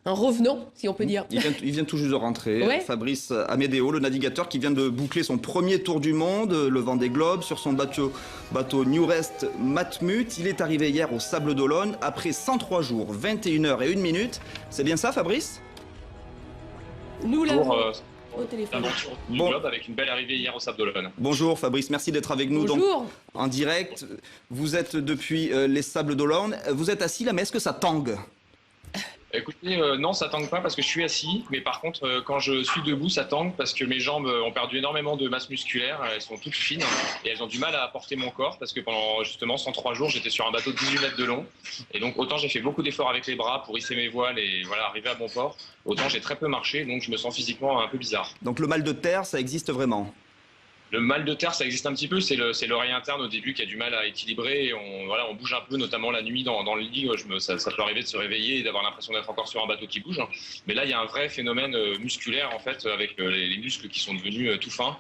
un revenant, si on peut dire. Il vient tout juste de rentrer, Ouais. Fabrice Amedeo, le navigateur qui vient de boucler son premier tour du monde, le Vendée Globe, sur son bateau Newrest Matmut. Il est arrivé hier au Sable d'Olonne après 103 jours, 21 heures et 1 minute. C'est bien ça, Fabrice? Nous Pour l'avons au téléphone. l'aventure du Bon. Globe avec une belle arrivée hier au Sable d'Olonne. Bonjour Fabrice, merci d'être avec nous. Bonjour. Donc, en direct, vous êtes depuis les Sables d'Olonne. Vous êtes assis là, mais est-ce que ça tangue? Écoutez, non, ça tangue pas parce que je suis assis, mais par contre, quand je suis debout, ça tangue parce que mes jambes ont perdu énormément de masse musculaire, elles sont toutes fines et elles ont du mal à porter mon corps parce que pendant justement 103 jours, j'étais sur un bateau de 18 mètres de long et donc autant j'ai fait beaucoup d'efforts avec les bras pour hisser mes voiles et voilà, arriver à bon port, autant j'ai très peu marché, donc je me sens physiquement un peu bizarre. Donc le mal de terre, ça existe vraiment? Le mal de terre, ça existe un petit peu, c'est l'oreille interne au début qui a du mal à équilibrer. Et on bouge un peu, notamment la nuit dans le lit. Ça peut arriver de se réveiller et d'avoir l'impression d'être encore sur un bateau qui bouge. Mais là, il y a un vrai phénomène musculaire en fait, avec les muscles qui sont devenus tout fins.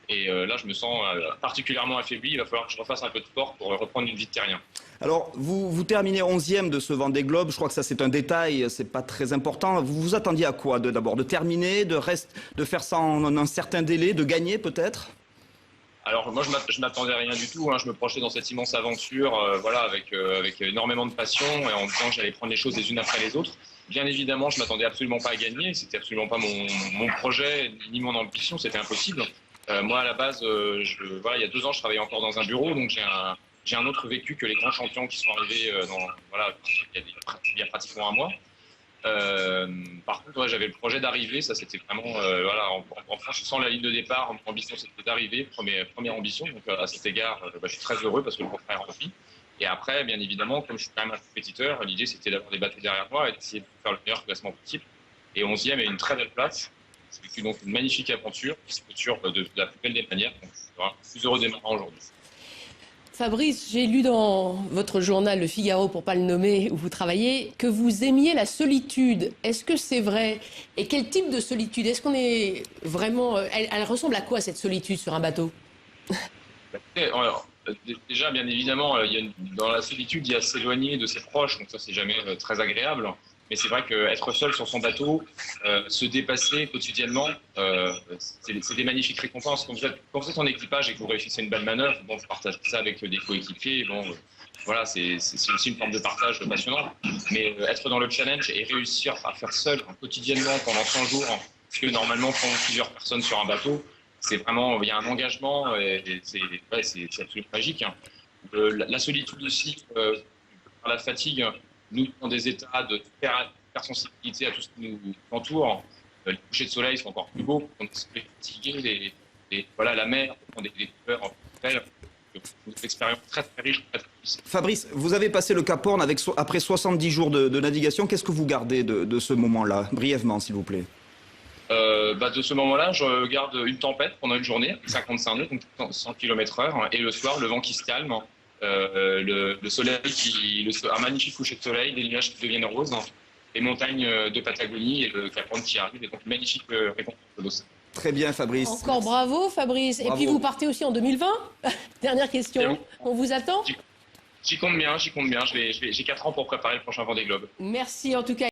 Et là, je me sens particulièrement affaibli. Il va falloir que je refasse un peu de sport pour reprendre une vie de terrien. Alors, vous terminez 11e de ce Vendée Globe. Je crois que ça, c'est un détail, c'est pas très important. Vous vous attendiez à quoi d'abord? De terminer, de faire ça en un certain délai, de gagner peut-être? Alors moi je m'attendais à rien du tout, hein. Je me projetais dans cette immense aventure, voilà, avec énormément de passion et en disant que j'allais prendre les choses les unes après les autres. Bien évidemment, je m'attendais absolument pas à gagner, c'était absolument pas mon projet ni mon ambition, c'était impossible. Moi à la base, voilà, il y a 2 ans, je travaillais encore dans un bureau, donc j'ai un autre vécu que les grands champions qui sont arrivés voilà, il y a pratiquement un mois. Par contre, ouais, j'avais le projet d'arriver, ça c'était vraiment voilà, en franchissant la ligne de départ, mon ambition c'était d'arriver, première ambition, donc à cet égard je suis très heureux parce que le contrat est rempli. Et après, bien évidemment, comme je suis quand même un compétiteur, l'idée c'était d'avoir des bateaux derrière moi et d'essayer de faire le meilleur classement possible. Et 11e est une très belle place, j'ai vécu donc une magnifique aventure qui se clôture de la plus belle des manières, donc je suis vraiment plus heureux démarrant aujourd'hui. Fabrice, j'ai lu dans votre journal Le Figaro, pour pas le nommer, où vous travaillez, que vous aimiez la solitude. Est-ce que c'est vrai? Et quel type de solitude? Est-ce qu'on est vraiment... Elle ressemble à quoi, cette solitude sur un bateau? Alors, déjà, bien évidemment, dans la solitude, il y a s'éloigner de ses proches, donc ça, c'est jamais très agréable. Mais c'est vrai qu'être seul sur son bateau, se dépasser quotidiennement, c'est des magnifiques récompenses. Quand vous êtes en équipage et que vous réussissez une belle manœuvre, bon, vous partagez ça avec des coéquipiers, bon, voilà, c'est aussi une forme de partage passionnant. Mais être dans le challenge et réussir à faire seul quotidiennement pendant 100 jours, ce que normalement font plusieurs personnes sur un bateau, c'est vraiment, il y a un engagement et c'est absolument magique, hein. La solitude aussi, par la fatigue, nous dans des états de hypersensibilité à tout ce qui nous entoure. Les couchers de soleil sont encore plus beaux, on est fatigué, voilà, la mer, des couleurs belles. Une expérience très très riche, très, très riche. Fabrice, vous avez passé le Cap Horn après 70 jours de navigation. Qu'est-ce que vous gardez de ce moment-là? Brièvement, s'il vous plaît. De ce moment-là, je garde une tempête pendant une journée, 55 nœuds, donc 100 km/h, et le soir, le vent qui se calme, le soleil, un magnifique coucher de soleil, des nuages qui deviennent roses, les montagnes de Patagonie et le Cap Horn qui arrive, et donc une magnifique récompense de l'océan. Très bien, Fabrice. Encore bravo, Fabrice. Bravo. Et puis vous partez aussi en 2020. Dernière question. On vous attend? J'y compte bien. J'ai 4 ans pour préparer le prochain Vendée Globe. Merci en tout cas.